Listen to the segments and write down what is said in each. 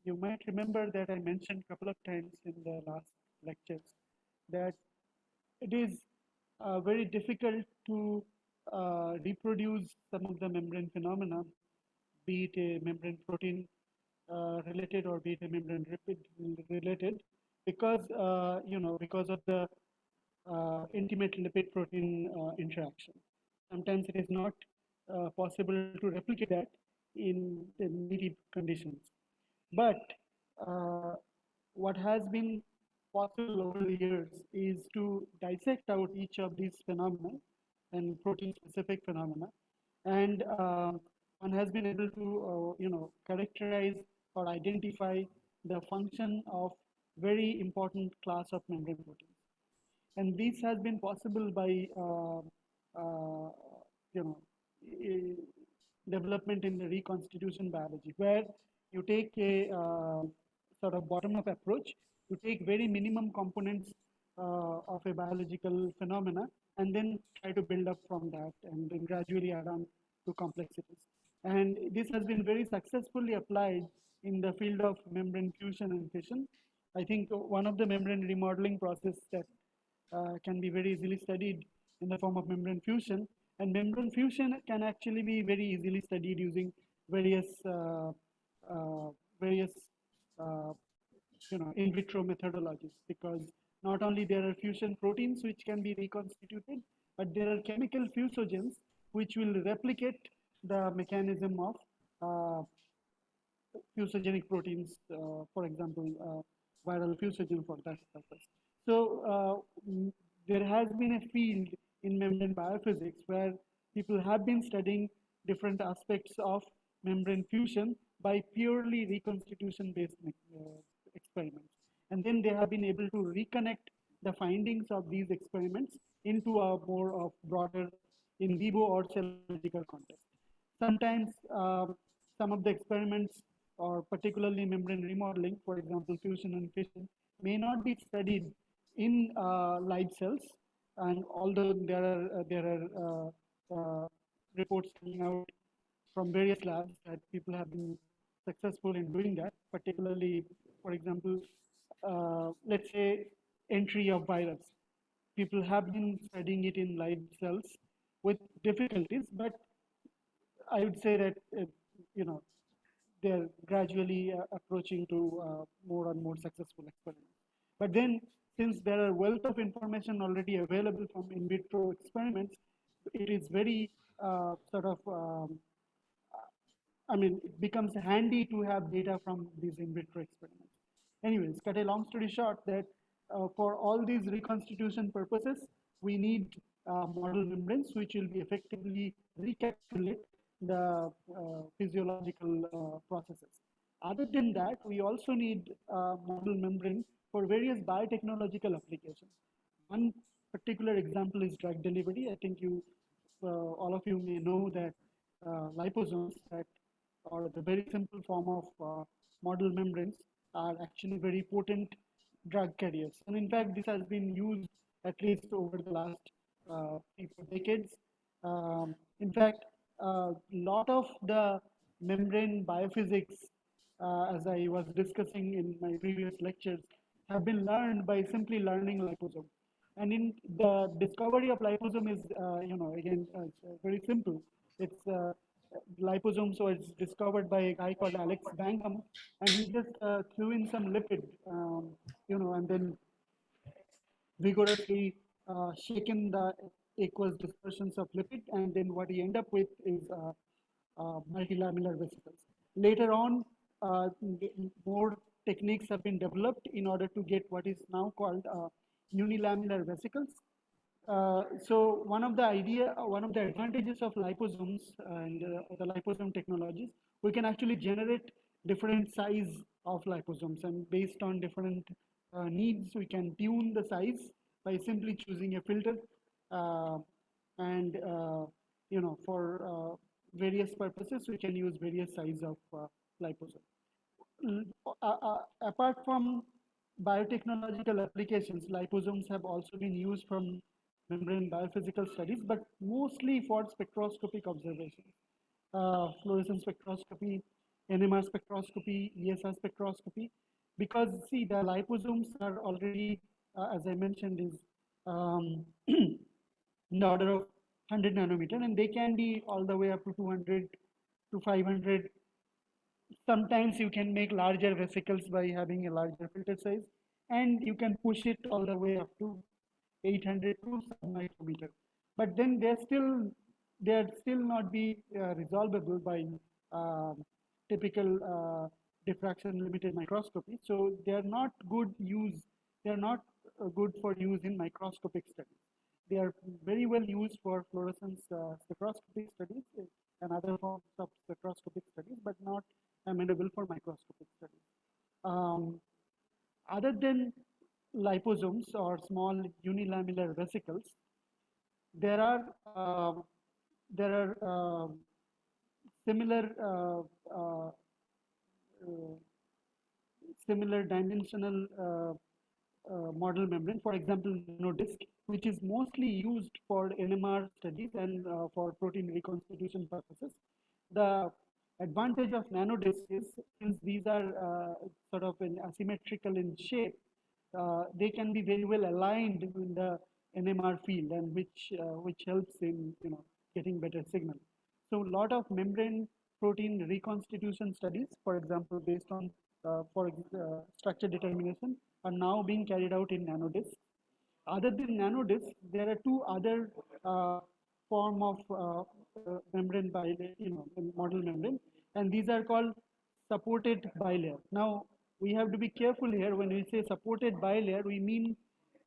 you might remember that I mentioned a couple of times in the last lectures that it is very difficult to reproduce some of the membrane phenomena, be it a membrane protein related or be it a membrane lipid related, because because of the intimate lipid protein interaction. Sometimes it is not possible to replicate that in the native conditions. But uh, what has been possible over the years is to dissect out each of these phenomena and protein specific phenomena, and one has been able to characterize or identify the function of very important class of membrane proteins. And this has been possible by uh, you know development in the reconstitution biology, where you take a sort of bottom-up approach. You take very minimum components of a biological phenomena, and then try to build up from that, and then gradually add on to complexities. And this has been very successfully applied in the field of membrane fusion and fission. I think one of the membrane remodeling process that can be very easily studied in the form of membrane fusion. And membrane fusion can actually be very easily studied using various uh, various uh, in vitro methodologies, because not only there are fusion proteins which can be reconstituted, but there are chemical fusogens which will replicate the mechanism of uh, fusogenic proteins, for example, viral fusogen for that purpose. So there has been a field in membrane biophysics where people have been studying different aspects of membrane fusion by purely reconstitution-based experiments. And then they have been able to reconnect the findings of these experiments into a more of broader in vivo or cell biological context. Sometimes some of the experiments, or particularly membrane remodeling, for example, fusion and fission, may not be studied in live cells. And although there are reports coming out from various labs that people have been successful in doing that, particularly, for example, let's say entry of virus. People have been studying it in live cells with difficulties, but I would say that you know they're gradually approaching to more and more successful experiments. But then, since there are wealth of information already available from in vitro experiments, it is very sort of I mean, it becomes handy to have data from these in vitro experiments. Anyways, cut a long story short, that for all these reconstitution purposes, we need model membranes which will be effectively recapitulate the physiological processes. Other than that, we also need model membrane for various biotechnological applications. One particular example is drug delivery. I think all of you may know that liposomes, that or the very simple form of model membranes, are actually very potent drug carriers. And in fact, this has been used at least over the last 3 4 decades. In fact, a lot of the membrane biophysics, as I was discussing in my previous lectures, have been learned by simply learning liposome. And in the discovery of liposome is, again, it's, very simple. It's liposomes was discovered by a guy called Alex Bangham, and he just threw in some lipid, and then vigorously shaken the aqueous dispersions of lipid, and then what he end up with is multilamellar vesicles. Later on, more techniques have been developed in order to get what is now called unilamellar vesicles. So one of the advantages of liposomes and the liposome technologies, we can actually generate different size of liposomes, and based on different needs, we can tune the size by simply choosing a filter, uh, and for various purposes, we can use various size of liposome. Apart from biotechnological applications, liposomes have also been used from membrane biophysical studies, but mostly for spectroscopic observations. Fluorescence spectroscopy, NMR spectroscopy, ESR spectroscopy, because see the liposomes are already, as I mentioned, is in the order of 100 nanometer, and they can be all the way up to 200 to 500. Sometimes you can make larger vesicles by having a larger filter size, and you can push it all the way up to 800 to sub-micrometer. But then they're still not be resolvable by uh, typical diffraction limited microscopy. So they're not good for use in microscopic studies. They are very well used for fluorescence spectroscopic studies and other forms of spectroscopic studies, but not amenable for microscopic studies. Um, Other than liposomes or small unilamellar vesicles, there are uh, there are similar uh, similar dimensional model membrane, for example, nanodisk, which is mostly used for NMR studies and for protein reconstitution purposes. The advantage of nanodisk is, since these are sort of asymmetrical in shape, they can be very well aligned in the NMR field, and which helps in getting better signal. So a lot of membrane protein reconstitution studies, for example, based on structure determination, are now being carried out in nanodiscs. Other than nanodiscs, there are two other form of membrane bilayer, model membrane, and these are called supported bilayer. Now, we have to be careful here. When we say supported bilayer, we mean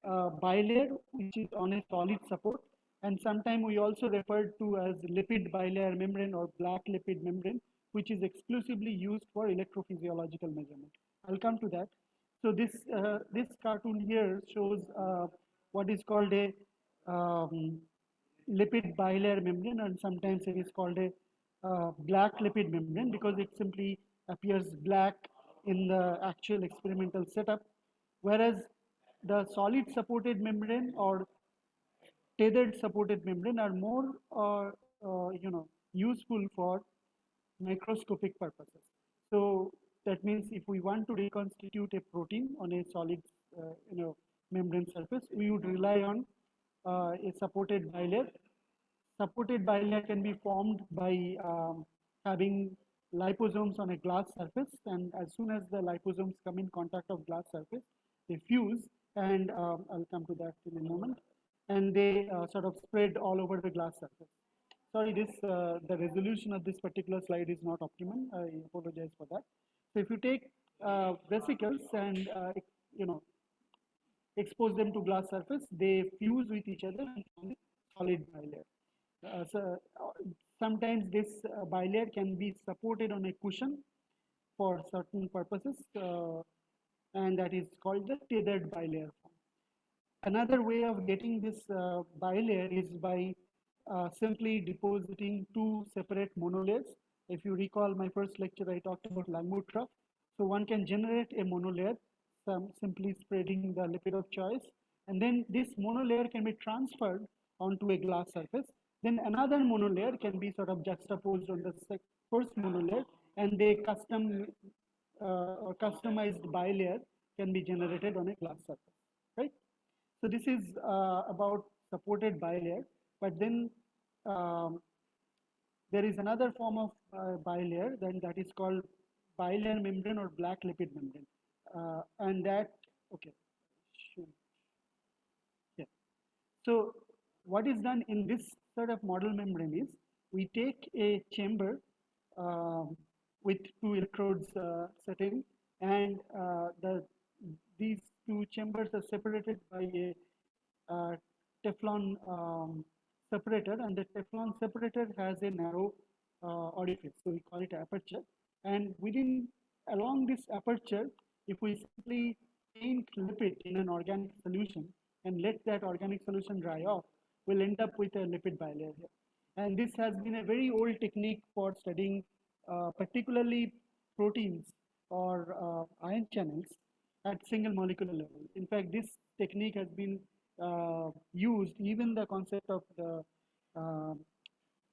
bilayer which is on a solid support, and sometimes we also refer to as lipid bilayer membrane or black lipid membrane, which is exclusively used for electrophysiological measurement. I'll come to that. So this cartoon here shows what is called a lipid bilayer membrane, and sometimes it is called a black lipid membrane because it simply appears black in the actual experimental setup, whereas the solid supported membrane or tethered supported membrane are more useful for microscopic purposes. So that means if we want to reconstitute a protein on a solid membrane surface, we would rely on a supported bilayer. Supported bilayer can be formed by having liposomes on a glass surface, and as soon as the liposomes come in contact of glass surface, they fuse, and I'll come to that in a moment, and they sort of spread all over the glass surface. Sorry, the resolution of this particular slide is not optimum. I apologize for that. So if you take vesicles and you know expose them to glass surface, they fuse with each other and form a solid bilayer. Sometimes this bilayer can be supported on a cushion for certain purposes, and that is called the tethered bilayer form. Another way of getting this bilayer is by simply depositing two separate monolayers. If you recall my first lecture, I talked about Langmuir trough. So one can generate a monolayer, simply spreading the lipid of choice, and then this monolayer can be transferred onto a glass surface. Then another monolayer can be sort of juxtaposed on the first monolayer, and a customized bilayer can be generated on a glass surface, right? So this is about supported bilayer, but then um, there is another form of bilayer, then that is called bilayer membrane or black lipid membrane, and that okay, yeah. So what is done in this sort of model membrane is we take a chamber with two electrodes set in, and these two chambers are separated by a Teflon separator, and the Teflon separator has a narrow orifice, so we call it aperture. And along this aperture, if we simply paint lipid in an organic solution and let that organic solution dry off, we'll end up with a lipid bilayer here. And this has been a very old technique for studying particularly proteins or ion channels at single molecular level. In fact, this technique has been used, even the concept of the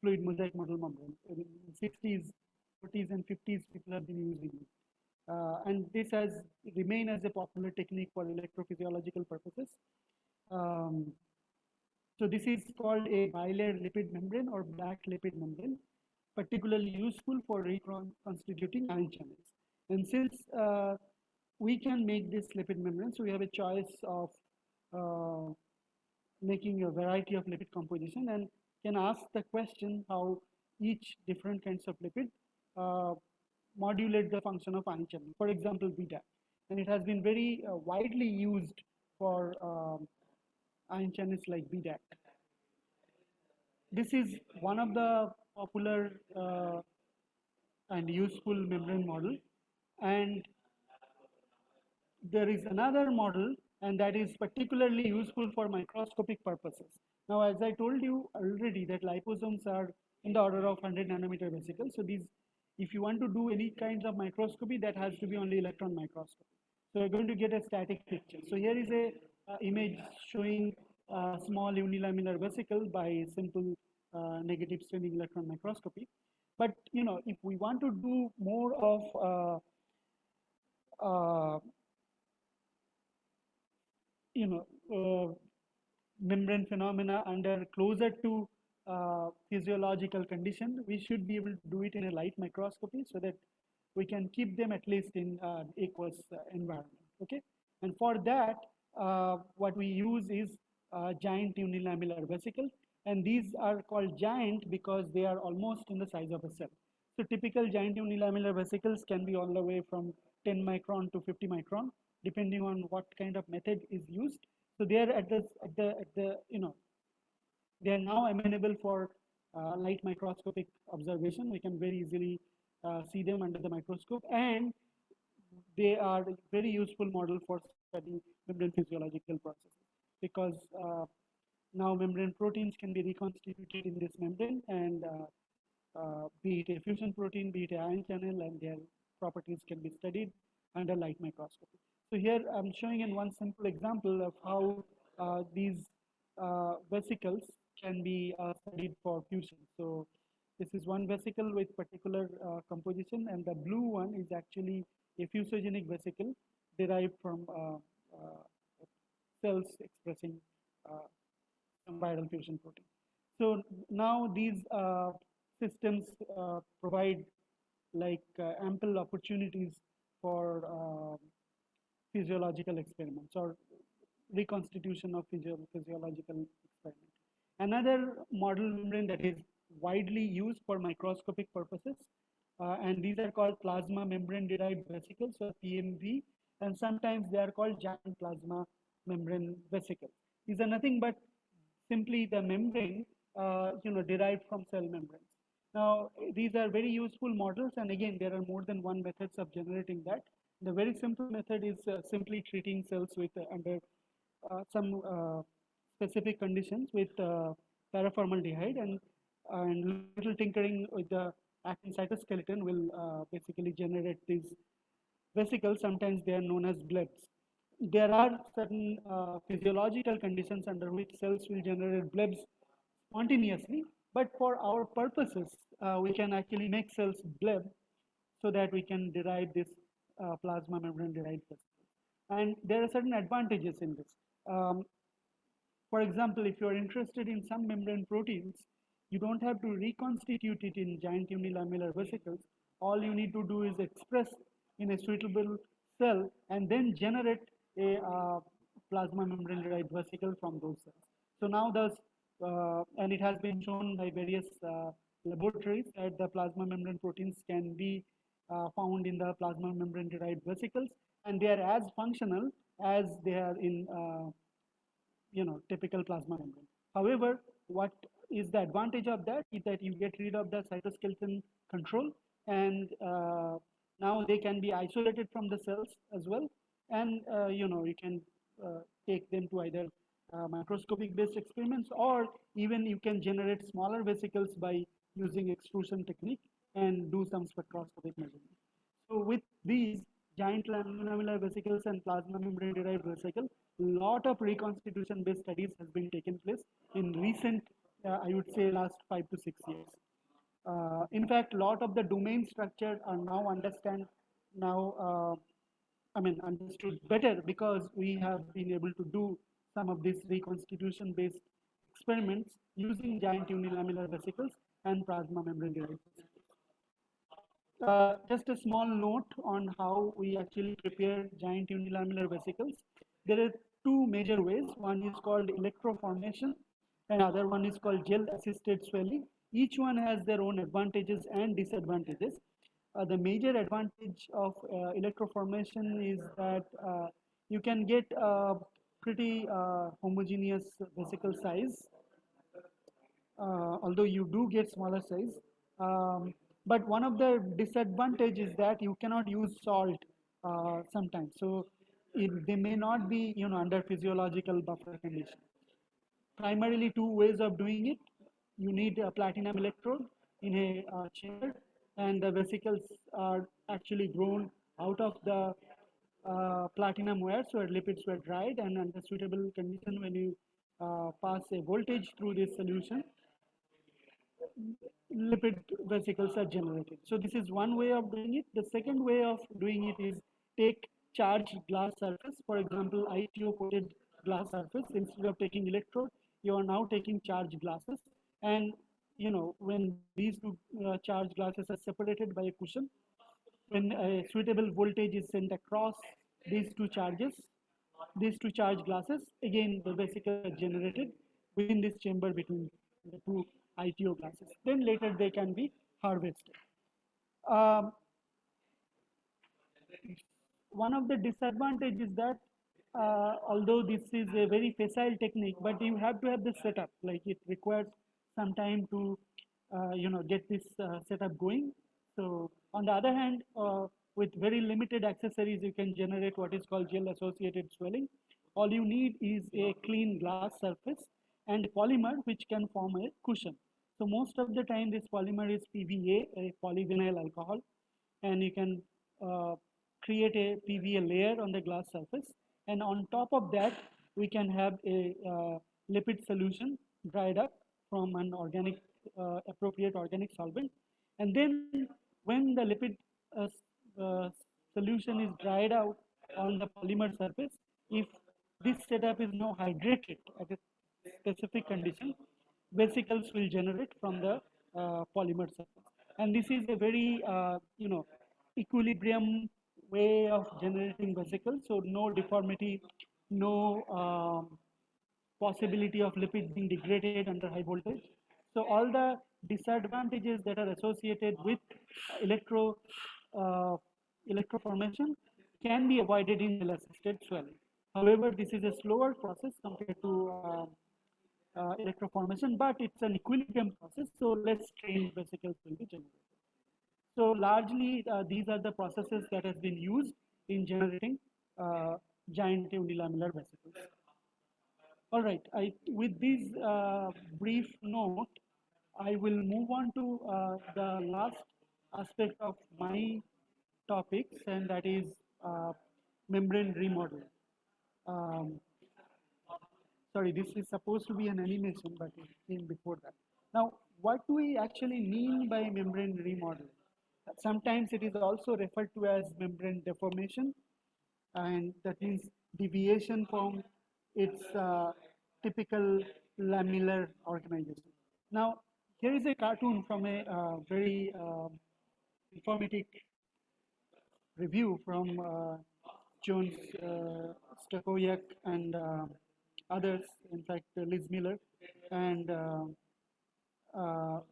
fluid mosaic model membrane. In the 60s, 40s and 50s, people have been using it. And this has remained as a popular technique for electrophysiological purposes. Um, so this is called a bilayer lipid membrane or black lipid membrane, particularly useful for reconstituting ion channels. And since we can make this lipid membrane, so we have a choice of uh, making a variety of lipid composition and can ask the question how each different kinds of lipid uh, modulate the function of ion channel. For example, beta, and it has been very widely used for ion channels like beta. This is one of the popular and useful membrane model, and there is another model, and that is particularly useful for microscopic purposes. Now, as I told you already, that liposomes are in the order of 100 nanometer vesicles. So these, if you want to do any kinds of microscopy, that has to be only electron microscopy. So you're going to get a static picture. So here is a image showing a small unilaminar vesicle by simple negative staining electron microscopy. But you know, if we want to do more of you know, membrane phenomena under closer to physiological condition, we should be able to do it in a light microscopy so that we can keep them at least in aqueous environment. Okay, and for that, what we use is giant unilamellar vesicle, and these are called giant because they are almost in the size of a cell. So typical giant unilamellar vesicles can be all the way from 10 micron to 50 micron, depending on what kind of method is used. So they are at the you know, they are now amenable for light microscopic observation. We can very easily see them under the microscope, and they are very useful model for studying membrane physiological processes, because now membrane proteins can be reconstituted in this membrane, and be it a fusion protein, be it an ion channel, and their properties can be studied under light microscopy. So here I'm showing in one simple example of how these vesicles can be studied for fusion. So this is one vesicle with particular composition, and the blue one is actually a fusogenic vesicle derived from cells expressing some viral fusion protein. So now these systems provide like ample opportunities for physiological experiments or reconstitution of physiological experiment. Another model membrane that is widely used for microscopic purposes, and these are called plasma membrane derived vesicles, or PMV, and sometimes they are called giant plasma membrane vesicles. These are nothing but simply the membrane you know, derived from cell membranes. Now, these are very useful models, and again, there are more than one methods of generating that. The very simple method is simply treating cells with under some specific conditions with paraformaldehyde, and little tinkering with the actin cytoskeleton will basically generate these vesicles. Sometimes they are known as blebs. There are certain physiological conditions under which cells will generate blebs spontaneously, but for our purposes, we can actually make cells bleb so that we can derive this plasma membrane derived vesicles. And there are certain advantages in this. For example, if you are interested in some membrane proteins, you don't have to reconstitute it in giant unilamellar vesicles. All you need to do is express in a suitable cell and then generate a plasma membrane derived vesicle from those cells. So now those, and it has been shown by various laboratories that the plasma membrane proteins can be found in the plasma membrane derived vesicles, and they are as functional as they are in you know, typical plasma membrane. However, what is the advantage of that is that you get rid of the cytoskeleton control, and now they can be isolated from the cells as well, and you know, you can take them to either microscopic based experiments, or even you can generate smaller vesicles by using extrusion technique and do some spectroscopic measurement. So with these giant lamellar vesicles and plasma membrane derived vesicle, lot of reconstitution based studies has been taken place in recent, I would say last 5 to 6 years. In fact, a lot of the domain structure are now understood better because we have been able to do some of these reconstitution-based experiments using giant unilamellar vesicles and plasma membrane-derived vesicles. Just a small note on how we actually prepare giant unilamellar vesicles. There are two major ways. One is called electroformation, and other one is called gel-assisted swelling. Each one has their own advantages and disadvantages. The major advantage of electroformation is that you can get a pretty homogeneous vesicle size, although you do get smaller size. But one of the disadvantages is that you cannot use salt sometimes. So they may not be under physiological buffer condition. Primarily two ways of doing it. You need a platinum electrode in a chamber, and the vesicles are actually grown out of the platinum wires where lipids were dried, and under suitable condition when you pass a voltage through this solution, lipid vesicles are generated. So this is one way of doing it. The second way of doing it is take charged glass surface, for example, ITO coated glass surface. Instead of taking electrode, you are now taking charged glasses. And when these two charged glasses are separated by a cushion, when a suitable voltage is sent across these two charged glasses, again the vesicles are generated within this chamber between the two ITO glasses. Then later they can be harvested. One of the disadvantages is that although this is a very facile technique, but you have to have the setup. Like it requires some time to get this setup going. So on the other hand, with very limited accessories, you can generate what is called gel-associated swelling. All you need is a clean glass surface and polymer which can form a cushion. So most of the time this polymer is PVA, a polyvinyl alcohol, and you can create a PVA layer on the glass surface, and on top of that we can have a lipid solution dried up from an appropriate organic solvent, and then when the lipid solution is dried out on the polymer surface, if this setup is now hydrated at a specific condition, vesicles will generate from the polymer surface. And this is a very equilibrium way of generating vesicles, so no deformity, no possibility of lipids being degraded under high voltage. So all the disadvantages that are associated with electroformation can be avoided in gel-assisted swelling. However, this is a slower process compared to electroformation, but it's an equilibrium process, so less strained vesicles will be generated. So largely, these are the processes that has been used in generating giant unilamellar vesicles. All right, with this brief note, I will move on to the last aspect of my topics, and that is membrane remodeling. Sorry, this is supposed to be an animation, but it came before that. Now, what do we actually mean by membrane remodeling? Sometimes it is also referred to as membrane deformation, and that means deviation from its typical lamellar organization. Now, here is a cartoon from a very informative review from Jones, Stakoyak, and others, in fact, Liz Miller, and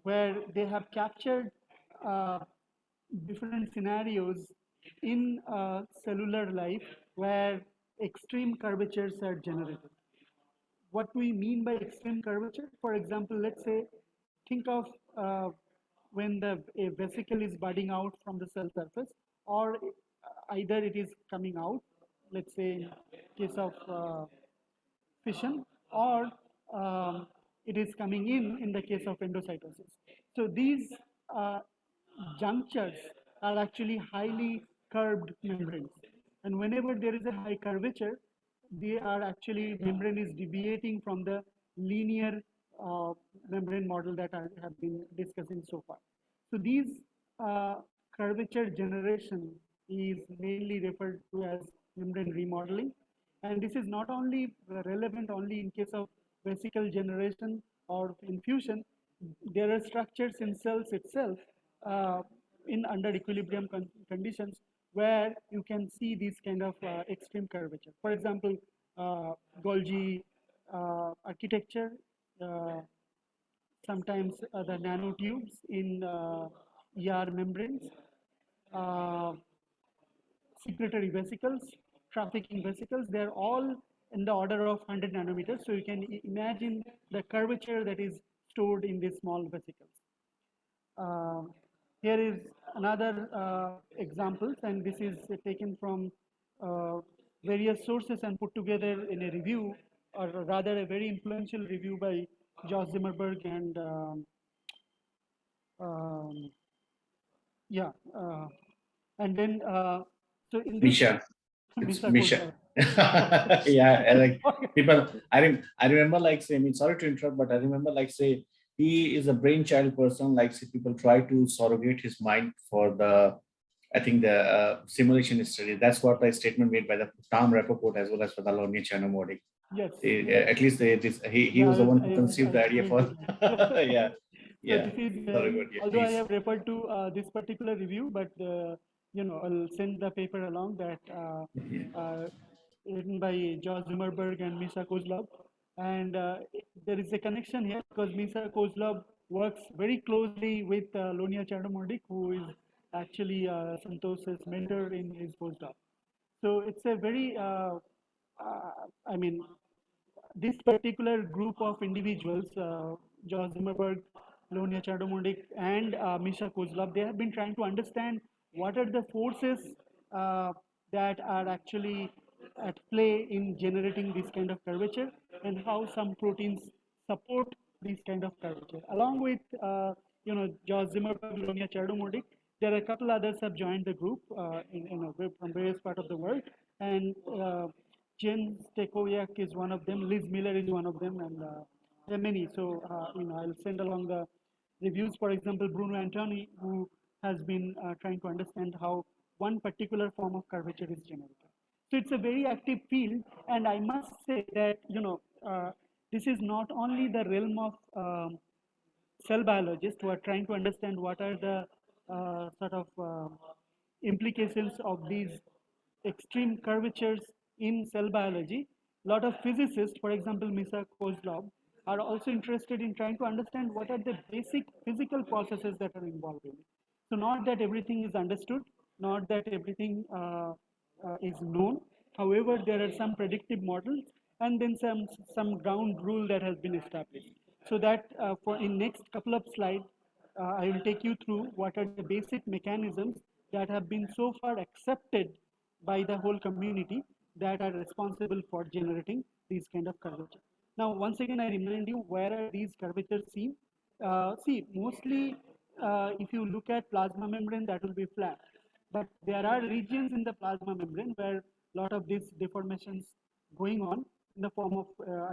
where they have captured different scenarios in cellular life where extreme curvatures are generated. What we mean by extreme curvature, for example, let's say, think of when a vesicle is budding out from the cell surface, or either it is coming out, let's say in case of fission, or it is coming in the case of endocytosis. So these junctures are actually highly curved membranes, and whenever there is a high curvature, they are actually membrane is deviating from the linear membrane model that I have been discussing so far. So these curvature generation is mainly referred to as membrane remodeling. And this is not only relevant only in case of vesicle generation or infusion, there are structures in cells itself uh, in under equilibrium conditions where you can see this kind of extreme curvature. For example, Golgi architecture, uh, sometimes the nanotubes in membranes, uh, secretory vesicles, trafficking vesicles, they're all in the order of 100 nanometers. So you can imagine the curvature that is stored in these small vesicles. Uh, Here is another examples, and this is taken from various sources and put together in a review, or rather a very influential review by Josh Zimmerberg and um, yeah, and then so in this Misha. It's Misa Misha. Kozlov. Yeah, and like people, I remember like say, I mean, sorry to interrupt, but I remember like say he is a brainchild person. Like say people try to surrogate his mind for the, I think the simulation study. That's what the statement made by the Tom Rappaport as well as for the Lornia Chanomodic. Yes. At least he Yeah, was the one who I conceived the idea explained for. to them. Yeah, So yeah. this is, Sorry, good. Yeah, although I please. have referred to this particular review, but I'll send the paper along that Yeah. written by George Zimmerberg and Misa Kozlov. And there is a connection here because Misa Kozlov works very closely with Lonia Chandomordic, who is actually Santos's mentor in his postdoc. So it's a very, I mean, this particular group of individuals, George Zimmerberg, Lonia Chadomondic, and Misha Kozlov, they have been trying to understand what are the forces that are actually at play in generating this kind of curvature and how some proteins support this kind of curvature. Along with, George Zimmerberg, Lonia Chadomondic, there are a couple others have joined the group from various parts of the world. And Jen Stekoyak is one of them. Liz Miller is one of them, and there are many. So I'll send along the reviews. For example, Bruno Antoni, who has been trying to understand how one particular form of curvature is generated. So it's a very active field, and I must say that this is not only the realm of cell biologists who are trying to understand what are the sort of implications of these extreme curvatures in cell biology. A lot of physicists, for example, Misa Kozlov, are also interested in trying to understand what are the basic physical processes that are involved in it. So not that everything is understood, not that everything is known. However, there are some predictive models and then some ground rule that has been established. So that for in next couple of slides, I will take you through what are the basic mechanisms that have been so far accepted by the whole community that are responsible for generating these kind of curvature. Now, once again, I remind you, where are these curvatures seen? See, mostly if you look at plasma membrane, that will be flat. But there are regions in the plasma membrane where a lot of these deformations going on in the form of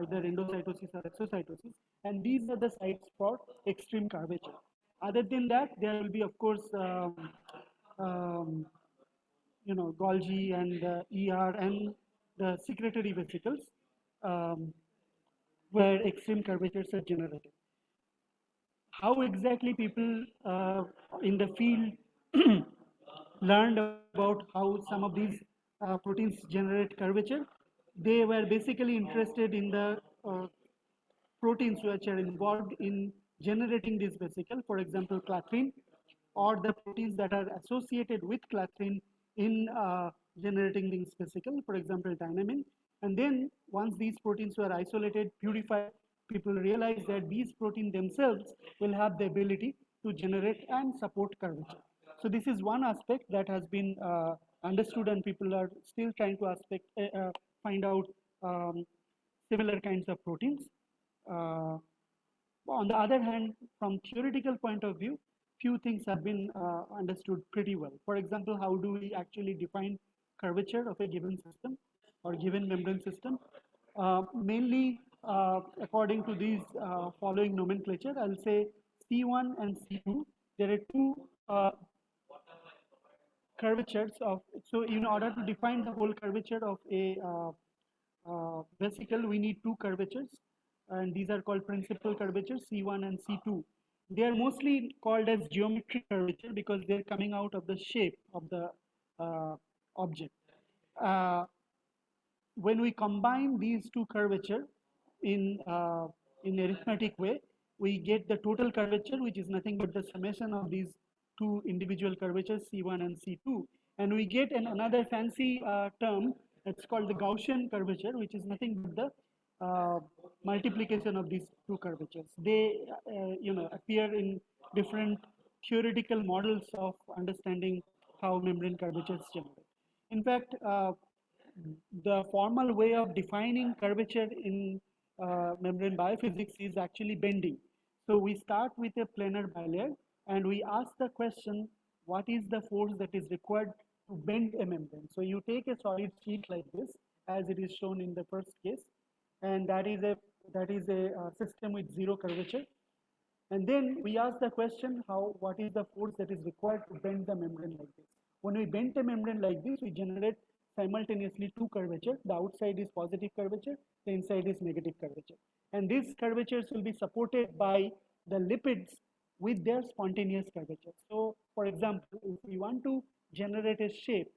either endocytosis or exocytosis. And these are the sites for extreme curvature. Other than that, there will be, of course, um, Golgi and ER and the secretory vesicles um, where extreme curvatures are generated. How exactly people in the field learned about how some of these proteins generate curvature? They were basically interested in the proteins which are involved in generating this vesicle, for example, clathrin, or the proteins that are associated with clathrin in generating this vesicle, for example, dynamin. And then once these proteins were isolated, purified, people realized that these proteins themselves will have the ability to generate and support curvature. So this is one aspect that has been understood, and people are still trying to find out similar kinds of proteins. Uh, on the other hand, from theoretical point of view, few things have been understood pretty well. For example, how do we actually define curvature of a given system or given membrane system? Mainly, according to these following nomenclature, I'll say C1 and C2 there are two curvatures of, so in order to define the whole curvature of a vesicle, we need two curvatures, and these are called principal curvatures, C1 and C2. They are mostly called as geometric curvature because they're coming out of the shape of the object. Uh, when we combine these two curvature in arithmetic way, we get the total curvature, which is nothing but the summation of these two individual curvatures, C1 and C2, and we get another fancy term. It's called the Gaussian curvature, which is nothing but the multiplication of these two curvatures. They appear in different theoretical models of understanding how membrane curvatures generate. In fact, the formal way of defining curvature in membrane biophysics is actually bending. So we start with a planar bilayer and we ask the question, what is the force that is required to bend a membrane? So you take a solid sheet like this, as it is shown in the first case, and that is a system with zero curvature. And then we ask the question, what is the force that is required to bend the membrane like this? When we bend a membrane like this, we generate simultaneously two curvatures. The outside is positive curvature, the inside is negative curvature. And these curvatures will be supported by the lipids with their spontaneous curvature. So, for example, if we want to generate a shape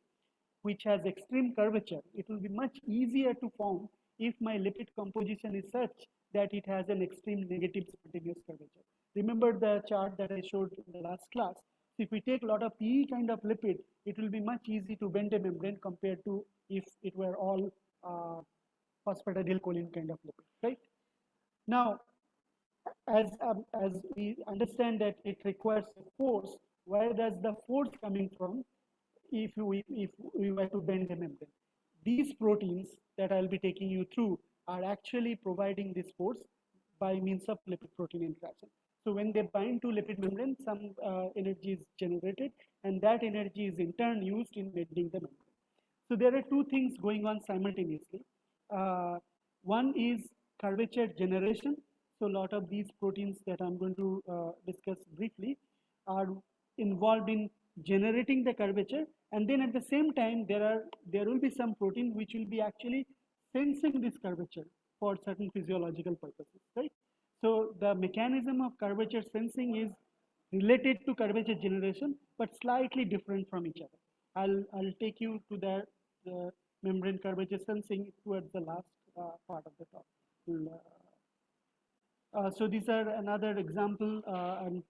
which has extreme curvature, it will be much easier to form if my lipid composition is such that it has an extreme negative spontaneous curvature. Remember the chart that I showed in the last class. If we take a lot of PE kind of lipid, it will be much easy to bend a membrane compared to if it were all phosphatidylcholine kind of lipid, right? Now, as we understand that it requires a force, where does the force coming from if we were to bend a membrane? These proteins that I'll be taking you through are actually providing this force by means of lipid protein interaction. So when they bind to lipid membrane, some energy is generated, and that energy is in turn used in bending the membrane. So there are two things going on simultaneously. One is curvature generation. So a lot of these proteins that I'm going to discuss briefly are involved in generating the curvature, and then at the same time there will be some protein which will be actually sensing this curvature for certain physiological purposes, right? So the mechanism of curvature sensing is related to curvature generation, but slightly different from each other. I'll take you to the membrane curvature sensing towards the last part of the talk. So these are another example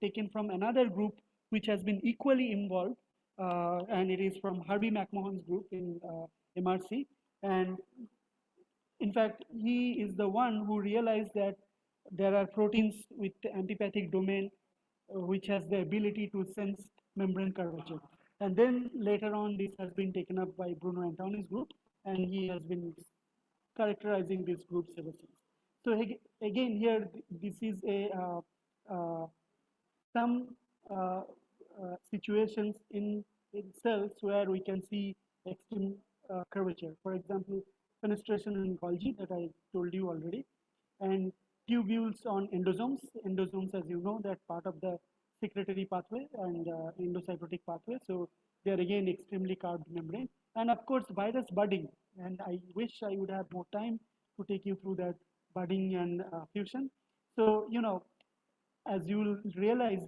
taken from another group which has been equally involved, and it is from Harvey McMahon's group in MRC. And in fact, he is the one who realized that there are proteins with amphipathic domain which has the ability to sense membrane curvature. And then later on, this has been taken up by Bruno Antoni's group, and he has been characterizing these groups ever since. So again, here this is some situations in cells where we can see extreme curvature. For example, fenestration and Golgi that I told you already, and tubules on endosomes. Endosomes, as you know, that part of the secretory pathway and endocytotic pathway. So they are again extremely carved membrane. And of course, virus budding. And I wish I would have more time to take you through that budding and fusion. So, as you'll realize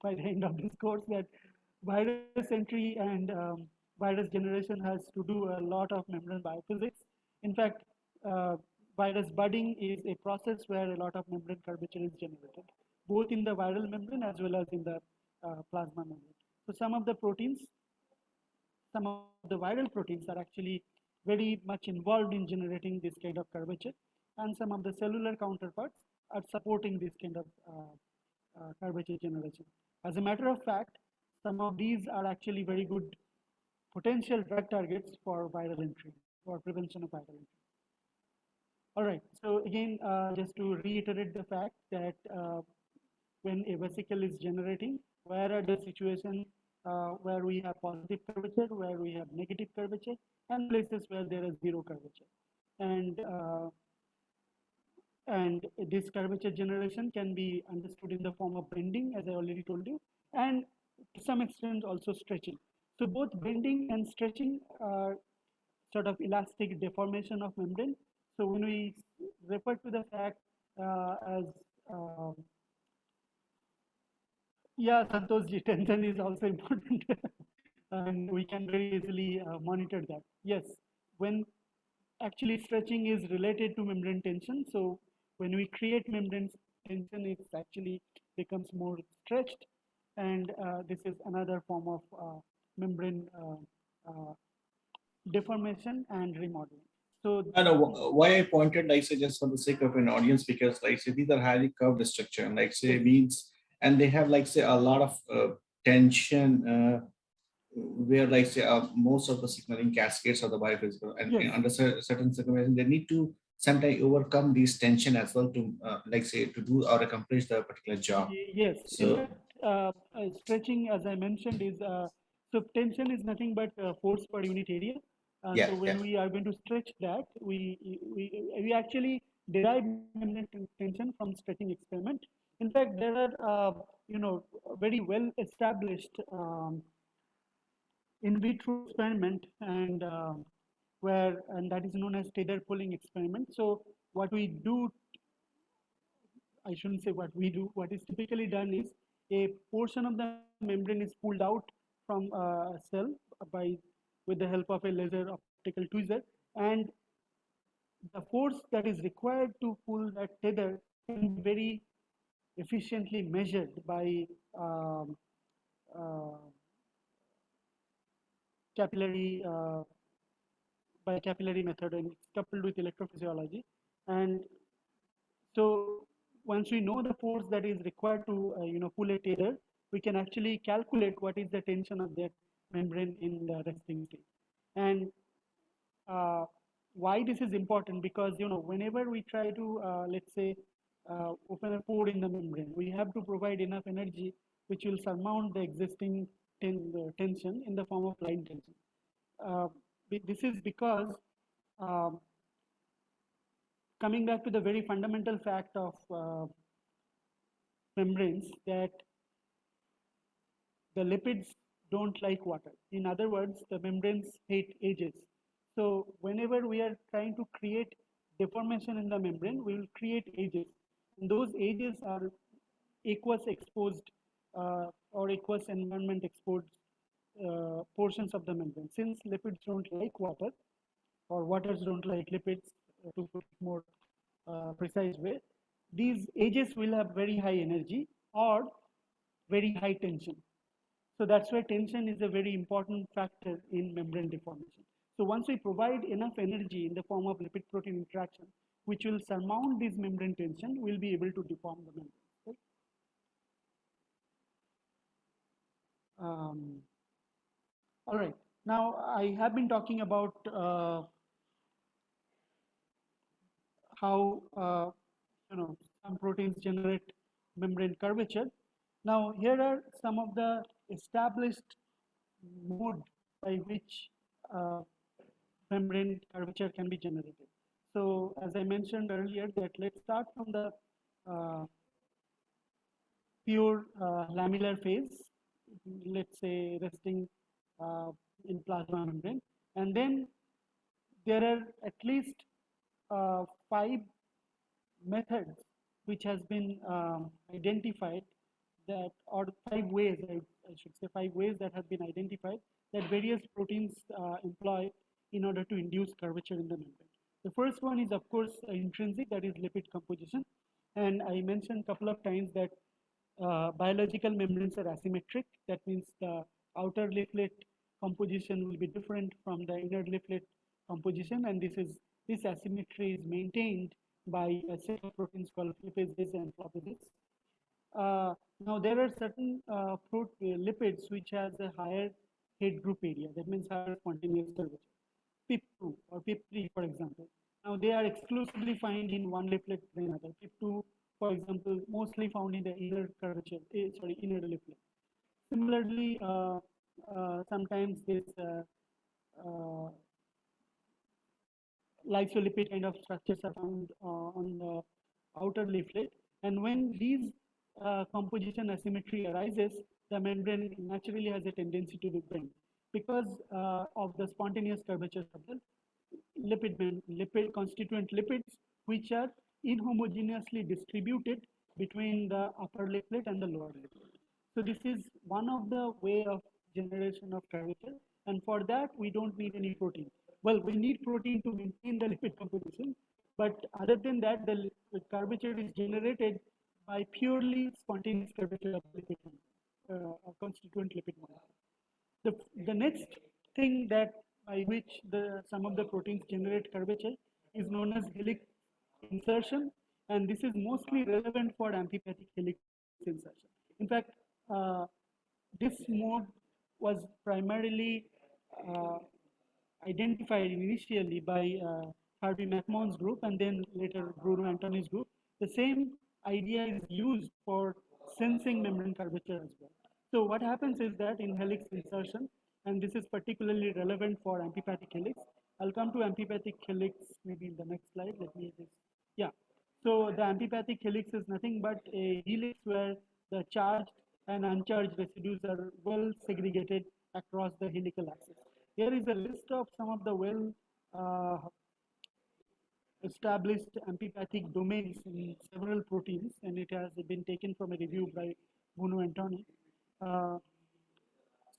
by the end of this course, that virus entry and virus generation has to do a lot of membrane biophysics. In fact, virus budding is a process where a lot of membrane curvature is generated, both in the viral membrane as well as in the plasma membrane. So some of the proteins, some of the viral proteins are actually very much involved in generating this kind of curvature, and some of the cellular counterparts are supporting this kind of curvature generation. As a matter of fact, some of these are actually very good potential drug targets for viral entry, for prevention of viral entry. All right, so again, just to reiterate the fact that when a vesicle is generating, where are the situations where we have positive curvature, where we have negative curvature, and places where there is zero curvature. And this curvature generation can be understood in the form of bending, as I already told you, and to some extent also stretching. So both bending and stretching are sort of elastic deformation of membrane. So when we refer to the fact as yeah, Santoshji, tension is also important. And we can very easily monitor that. Yes, when actually stretching is related to membrane tension. So when we create membrane tension, it actually becomes more stretched. And this is another form of membrane deformation and remodeling. So I know why I pointed, like say, just for the sake of an audience, because like say these are highly curved structure, and like say means, and they have like say a lot of tension, where like say most of the signaling cascades of the biophysical, and yes, under certain circumstances, they need to sometimes overcome these tension as well to like say to do or accomplish the particular job. yes. In So fact, stretching, as I mentioned, is so tension is nothing but force per unit area. yeah, So yeah. when we are going to stretch that, we actually derive membrane tension from stretching experiment. In fact, there are very well established in vitro experiment and that is known as tethered pulling experiment. So what we do, I shouldn't say what we do, what is typically done is a portion of the membrane is pulled out from a cell by with the help of a laser optical tweezer, and the force that is required to pull that tether can be very efficiently measured um, uh, capillary by capillary method, and it's coupled with electrophysiology. And so once we know the force that is required to pull a tether, we can actually calculate what is the tension of that membrane in the resting state. And why this is important, because whenever we try to let's say open a pore in the membrane, we have to provide enough energy which will surmount the existing tension in the form of line tension. Uh, this is because um, coming back to the very fundamental fact of membranes, that the lipids don't like water. In other words, the membranes hate edges. So whenever we are trying to create deformation in the membrane, we will create edges. And those edges are aqueous exposed or aqueous environment exposed portions of the membrane. Since lipids don't like water, or waters don't like lipids, to put it more precise way, these edges will have very high energy or very high tension. So that's why tension is a very important factor in membrane deformation. So once we provide enough energy in the form of lipid-protein interaction, which will surmount this membrane tension, we'll be able to deform the membrane. Right? All right. Now I have been talking about how some proteins generate membrane curvature. Now here are some of the established mode by which membrane curvature can be generated. So as I mentioned earlier, that let's start from the uh, pure lamellar phase, let's say resting uh, in plasma membrane, and then there are at least 5 methods which has been identified, that or 5 ways, I should say 5 ways that have been identified that various proteins employ in order to induce curvature in the membrane. The first one is of course intrinsic, that is lipid composition, and I mentioned a couple of times that biological membranes are asymmetric. That means the outer leaflet composition will be different from the inner leaflet composition, and this asymmetry is maintained by a set of proteins called flipases and flopases. Now there are certain lipids which has a higher head group area, that means higher spontaneous curvature. PIP2 or PIP3, for example. Now they are exclusively found in one leaflet than another. PIP2, for example, mostly found in the inner curvature, inner leaflet. Similarly, sometimes this uh, lysolipid kind of structures are found on the outer leaflet, and when these composition asymmetry arises, the membrane naturally has a tendency to bend because of the spontaneous curvature of the lipid constituent lipids, which are inhomogeneously distributed between the upper liplet and the lower liplet. So this is one of the way of generation of curvature, and for that we don't need any protein. Well, we need protein to maintain the lipid composition, but other than that, the curvature is generated by purely spontaneous curvature of lipid constituent lipid molecule. The next thing that by which some of the proteins generate curvature is known as Helic insertion, and this is mostly relevant for amphipathic helix insertion. In fact, this mode was primarily uh, identified initially by Harvey McMahon's group and then later Bruno Antoni's group. The same idea is used for sensing membrane curvature as well. So what happens is that in helix insertion, and this is particularly relevant for amphipathic helix. I'll come to amphipathic helix maybe in the next slide. Let me just, yeah. So the amphipathic helix is nothing but a helix where the charged and uncharged residues are well segregated across the helical axis. Here is a list of some of the well established amphipathic domains in several proteins, and it has been taken from a review by Bruno Antoni.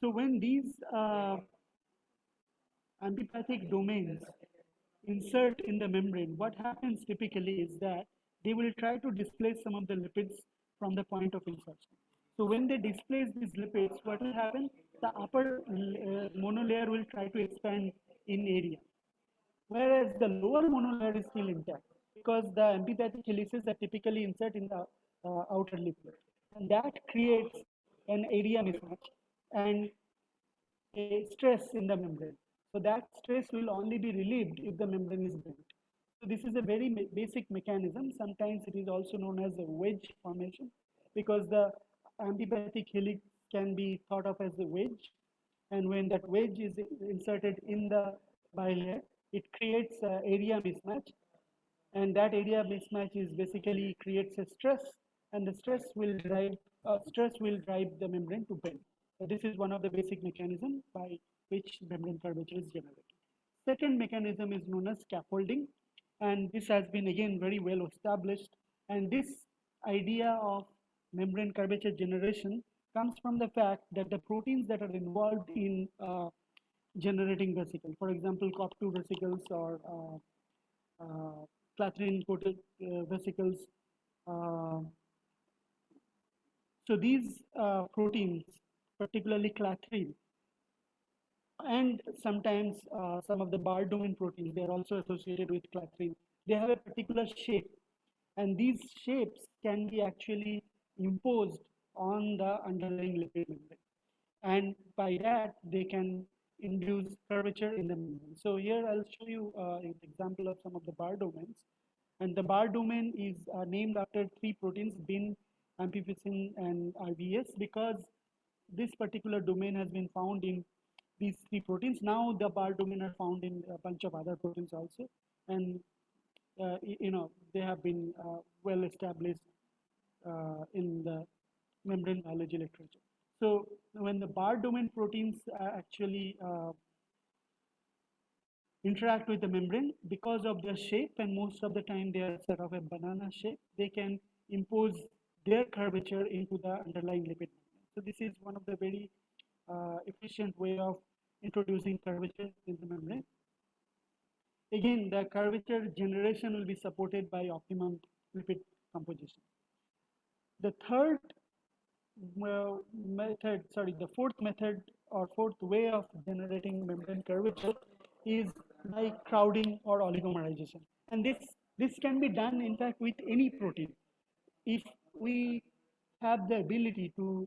So when these amphipathic domains insert in the membrane, what happens typically is that they will try to displace some of the lipids from the point of insertion. So when they displace these lipids, what will happen? The upper monolayer will try to expand in area, whereas the lower monolayer is still intact because the amphipathic helices are typically insert in the outer liplet, and that creates an area mismatch and a stress in the membrane. So that stress will only be relieved if the membrane is bent. So this is a very basic mechanism. Sometimes it is also known as a wedge formation because the amphipathic helix can be thought of as a wedge, and when that wedge is inserted in the bilayer, it creates an area mismatch, and that area mismatch is basically creates a stress, and the stress will drive the membrane to bend. So this is one of the basic mechanisms by which membrane curvature is generated. Second mechanism is known as scaffolding, and this has been again very well established, and this idea of membrane curvature generation comes from the fact that the proteins that are involved in generating vesicles, for example, COP2 vesicles or clathrin coated vesicles. So these proteins, particularly clathrin, and sometimes some of the bar domain proteins, they are also associated with clathrin. They have a particular shape, and these shapes can be actually imposed on the underlying lipid membrane, and by that they can induce curvature in the membrane. So here I'll show you an example of some of the bar domains, and the bar domain is named after three proteins, BIN, amphiphysine, and RVS, because this particular domain has been found in these three proteins. Now the bar domain are found in a bunch of other proteins also, and they have been well established in the membrane biology literature. So when the bar domain proteins actually interact with the membrane, because of their shape, and most of the time they are sort of a banana shape, they can impose their curvature into the underlying lipid membrane. So this is one of the very efficient way of introducing curvature in the membrane. Again, the curvature generation will be supported by optimum lipid composition. The fourth method or fourth way of generating membrane curvature is by crowding or oligomerization. And this can be done, in fact, with any protein. If we have the ability to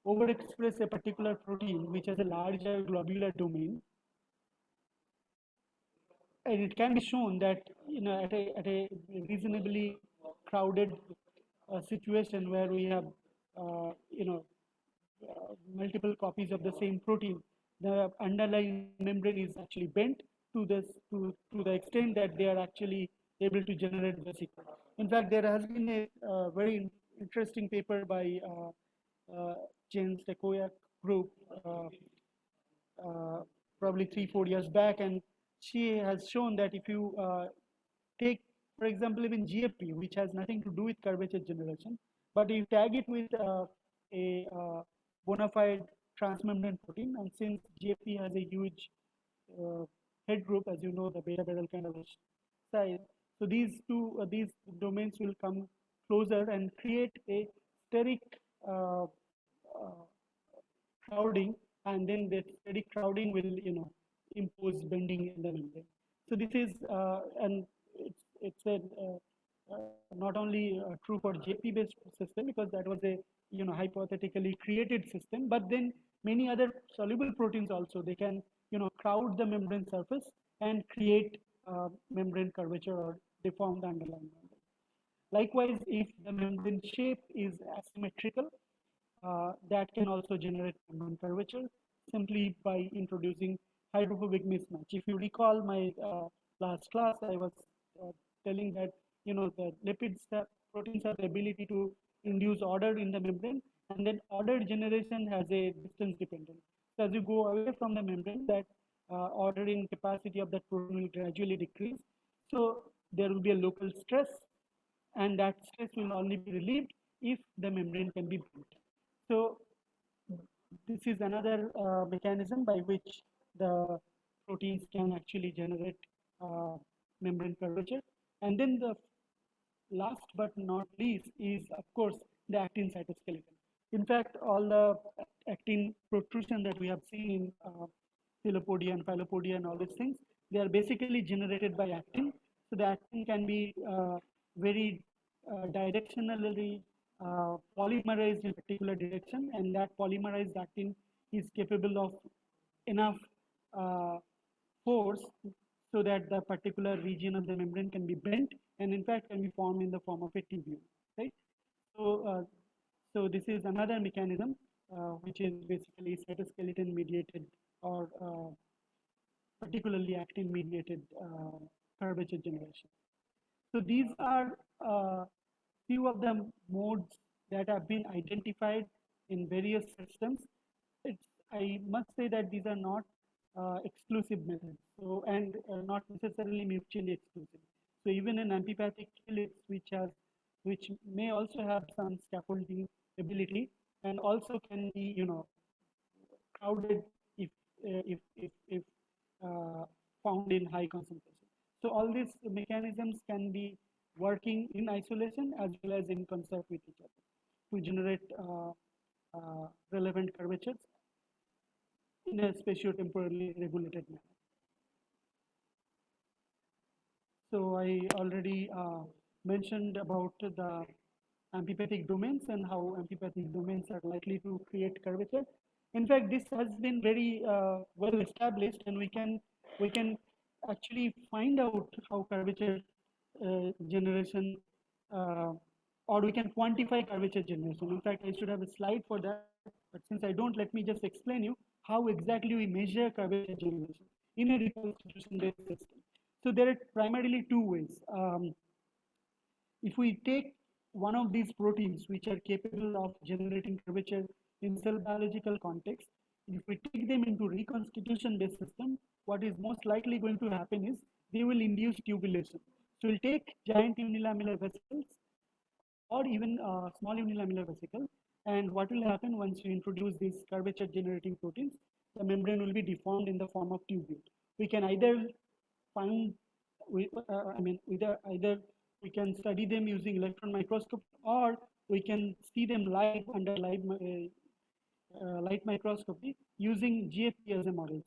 overexpress a particular protein which has a larger globular domain, and it can be shown that at a reasonably crowded situation where we have multiple copies of the same protein, the underlying membrane is actually bent to the extent that they are actually able to generate vesicles. In fact, there has been a very interesting paper by James Tekoyak group probably 3-4 years back, and she has shown that if you take, for example, even GFP, which has nothing to do with curvature generation, but you tag it with a bona fide transmembrane protein, and since GFP has a huge head group, as you know, the beta barrel kind of size, so these domains will come closer and create a steric crowding, and then that steric crowding will impose bending in the membrane. So this is and it's a not only true for JP based system, because that was a hypothetically created system, but then many other soluble proteins also, they can crowd the membrane surface and create membrane curvature or deform the underlying membrane. Likewise, if the membrane shape is asymmetrical, that can also generate membrane curvature simply by introducing hydrophobic mismatch. If you recall my last class, I was telling that the lipids proteins have the ability to induce order in the membrane, and then order generation has a distance dependence. So as you go away from the membrane, that ordering capacity of that protein will gradually decrease. So there will be a local stress, and that stress will only be relieved if the membrane can be bent. So this is another mechanism by which the proteins can actually generate membrane curvature. And then the last but not least is, of course, the actin cytoskeleton. In fact, all the actin protrusion that we have seen in Filopodia and Filopodia and all these things, they are basically generated by actin. So the actin can be very directionally polymerized in a particular direction, and that polymerized actin is capable of enough force so that the particular region of the membrane can be bent, and in fact can be formed in the form of a tubule, right? So this is another mechanism which is basically cytoskeleton mediated or particularly actin mediated curvature generation. So these are few of the modes that have been identified in various systems. I must say that these are not exclusive methods, so and not necessarily mutually exclusive. So even in amphipathic helix, which may also have some scaffolding ability, and also can be crowded if found in high concentration. So all these mechanisms can be working in isolation as well as in concert with each other to generate relevant curvatures in a spatiotemporally regulated manner. So I already mentioned about the amphipathic domains and how amphipathic domains are likely to create curvature. In fact, this has been very well established, and we can actually find out how curvature generation or we can quantify curvature generation. In fact, I should have a slide for that, but since I don't, let me just explain you how exactly we measure curvature generation in a reconstitution-based system. So there are primarily two ways. If we take one of these proteins which are capable of generating curvature in cell biological context, if we take them into reconstitution-based system, what is most likely going to happen is they will induce tubulation. So we'll take giant unilamellar vesicles or even small unilamellar vesicle, and what will happen once you introduce these curvature generating proteins, the membrane will be deformed in the form of tubule. We can either find, either we can study them using electron microscope, or we can see them live under light microscopy using GFP as a model.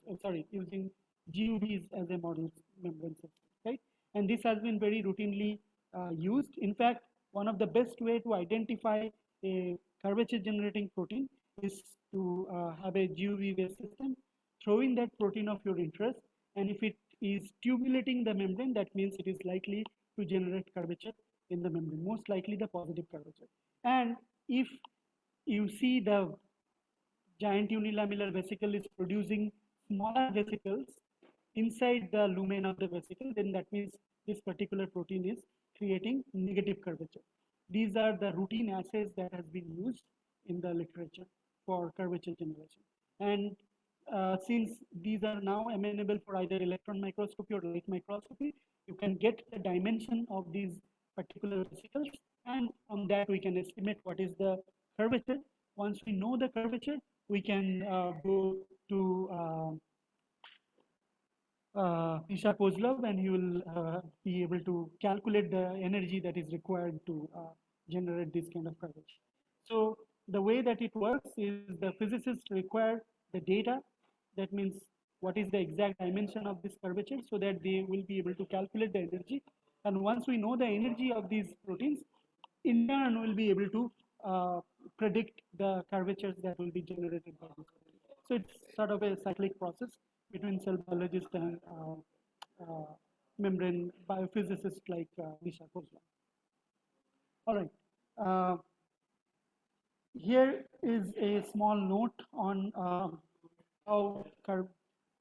Using GUVs as a model membrane system, right? And this has been very routinely used. In fact, one of the best way to identify a curvature generating protein is to have a GUV based system, throw in that protein of your interest, and if it is tubulating the membrane, that means it is likely to generate curvature in the membrane, most likely the positive curvature. And if you see the giant unilamellar vesicle is producing smaller vesicles inside the lumen of the vesicle, then that means this particular protein is creating negative curvature. These are the routine assays that has been used in the literature for curvature generation. And since these are now amenable for either electron microscopy or light microscopy, you can get the dimension of these particular vesicles, and on that we can estimate what is the curvature. Once we know the curvature, we can go to Isha Kozlov, and he will be able to calculate the energy that is required to generate this kind of curvature. So the way that it works is the physicists require the data. That means what is the exact dimension of this curvature, so that they will be able to calculate the energy. And once we know the energy of these proteins, in turn we'll be able to predict the curvatures that will be generated by this protein. So it's sort of a cyclic process between cell biologists and membrane biophysicists like Nisha Kozlov. All right. Here is a small note on how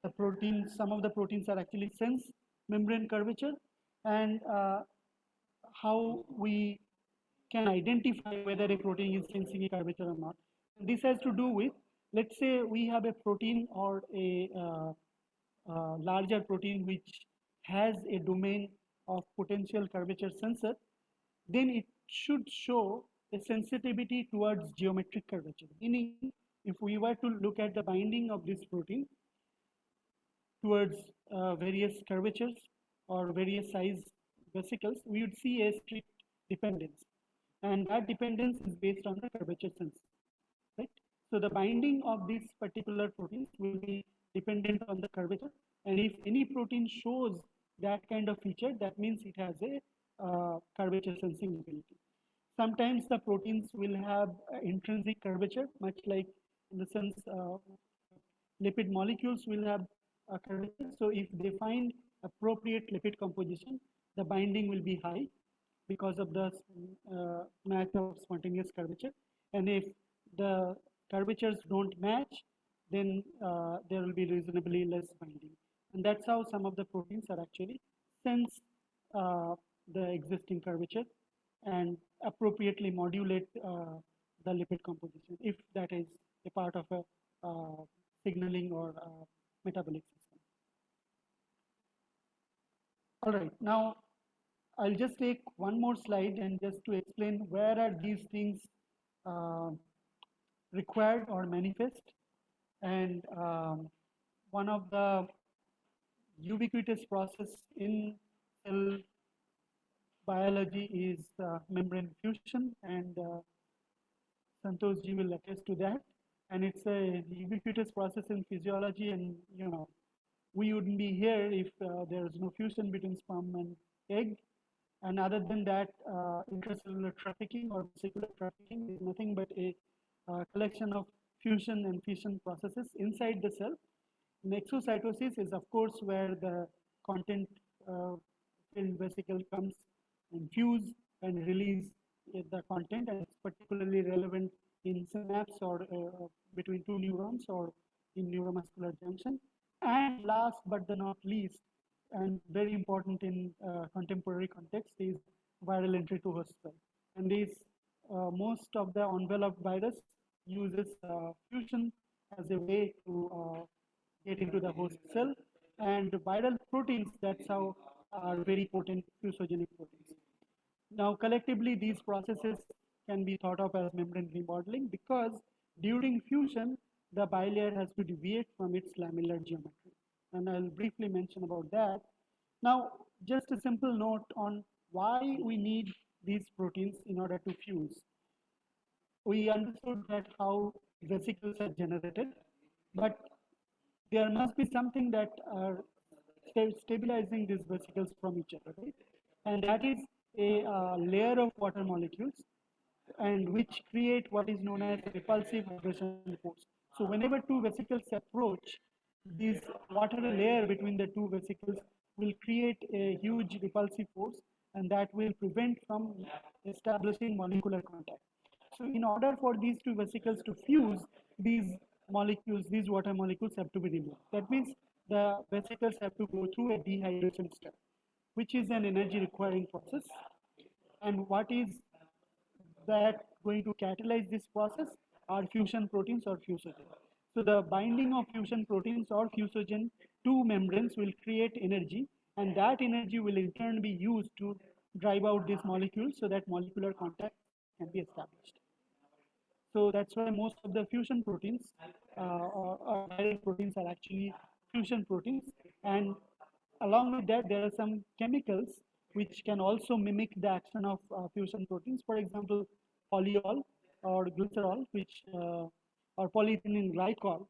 the proteins, some of the proteins are actually sense membrane curvature, and how we can identify whether a protein is sensing a curvature or not. And this has to do with, let's say we have a protein or a larger protein which has a domain of potential curvature sensor, then it should show a sensitivity towards geometric curvature. Meaning, if we were to look at the binding of this protein towards various curvatures or various size vesicles, we would see a strict dependence. And that dependence is based on the curvature sensor, right? So the binding of these particular proteins will be dependent on the curvature. And if any protein shows that kind of feature, that means it has a curvature sensing ability. Sometimes the proteins will have intrinsic curvature, much like in the sense lipid molecules will have a curvature. So if they find appropriate lipid composition, the binding will be high because of the match of spontaneous curvature. And if the curvatures don't match, then there will be reasonably less binding. And that's how some of the proteins are actually sense the existing curvature and appropriately modulate the lipid composition, if that is a part of a signaling or metabolic system. All right, now I'll just take one more slide and just to explain where are these things required or manifest. And one of the ubiquitous process in cell biology is membrane fusion, and Santosh ji will attest to that. And it's a ubiquitous process in physiology, and we wouldn't be here if there is no fusion between sperm and egg. And other than that, intracellular trafficking or vesicular trafficking is nothing but a collection of fusion and fission processes inside the cell. And exocytosis is, of course, where the content filled vesicle comes and fuse and release the content, and it's particularly relevant in synapse or between two neurons or in neuromuscular junction. And last but not least, and very important in contemporary context, is viral entry to host cell. And these most of the enveloped virus uses fusion as a way to get into the host cell, and viral proteins, that's how are very potent fusogenic proteins. Now collectively these processes can be thought of as membrane remodeling, because during fusion the bilayer has to deviate from its lamellar geometry, and I'll briefly mention about that. Now just a simple note on why we need these proteins in order to fuse. We understood that how vesicles are generated, but there must be something that are stabilizing these vesicles from each other, right? And that is a layer of water molecules, and which create what is known as repulsive vibrational force. So whenever two vesicles approach, this water layer between the two vesicles will create a huge repulsive force, and that will prevent from establishing molecular contact. So in order for these two vesicles to fuse, these molecules, these water molecules have to be removed. That means the vesicles have to go through a dehydration step, which is an energy requiring process. And what is that going to catalyze this process are fusion proteins or fusogen. So the binding of fusion proteins or fusogen to membranes will create energy, and that energy will in turn be used to drive out these molecules so that molecular contact can be established. So that's why most of the fusion proteins or viral proteins are actually fusion proteins. And along with that, there are some chemicals which can also mimic the action of fusion proteins. For example, polyol or glycerol, or polyethylene glycol,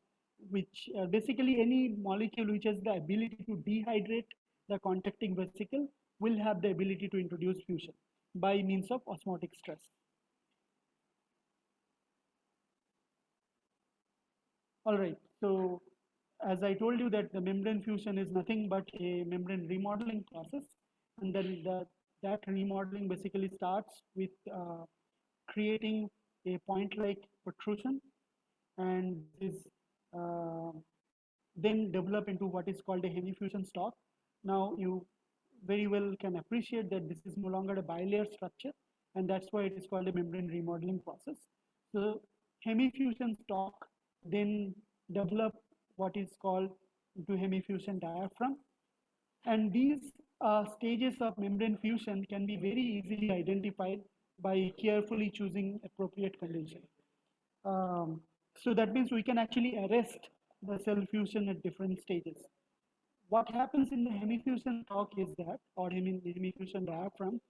which basically any molecule which has the ability to dehydrate the contacting vesicle will have the ability to introduce fusion by means of osmotic stress. All right, so as I told you that the membrane fusion is nothing but a membrane remodeling process, and then that remodeling basically starts with creating a point-like protrusion, and is then develop into what is called a hemifusion stalk. Now you very well can appreciate that this is no longer a bilayer structure, and that's why it is called a membrane remodeling process. So hemifusion stalk then develop what is called into hemifusion diaphragm, and these stages of membrane fusion can be very easily identified by carefully choosing appropriate condition. So that means we can actually arrest the cell fusion at different stages. What happens in the hemifusion stalk is that, or hemifusion diaphragm,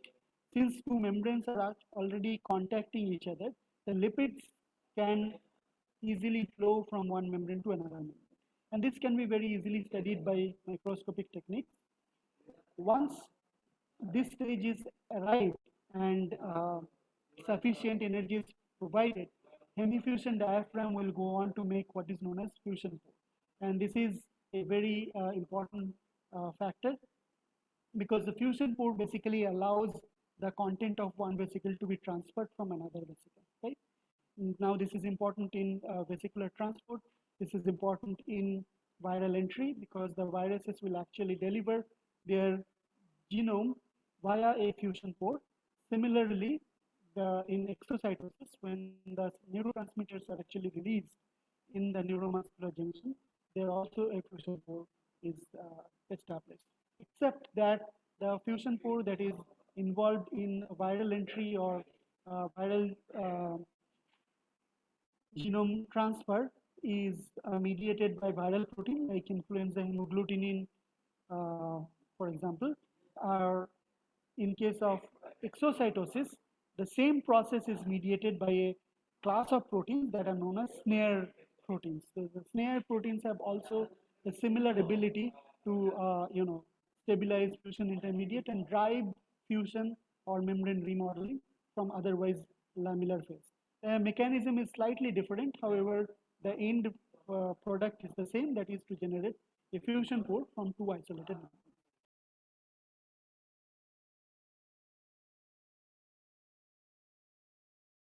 since two membranes are already contacting each other, the lipids can easily flow from one membrane to another membrane. And this can be very easily studied by microscopic techniques. Once this stage is arrived and sufficient energy is provided, hemifusion diaphragm will go on to make what is known as fusion pore. And this is a very important factor, because the fusion pore basically allows the content of one vesicle to be transferred from another vesicle, right? Now this is important in vesicular transport. This is important in viral entry, because the viruses will actually deliver their genome via a fusion pore. Similarly, in exocytosis, when the neurotransmitters are actually released in the neuromuscular junction, there also a fusion pore is established. Except that the fusion pore that is involved in viral entry or viral genome transfer is mediated by viral protein like influenza hemagglutinin, for example. Or in case of exocytosis, the same process is mediated by a class of proteins that are known as snare proteins. So the snare proteins have also a similar ability to stabilize fusion intermediate and drive fusion or membrane remodeling from otherwise lamellar phase. The mechanism is slightly different, however, the end product is the same, that is to generate a fusion pore from two isolated membranes.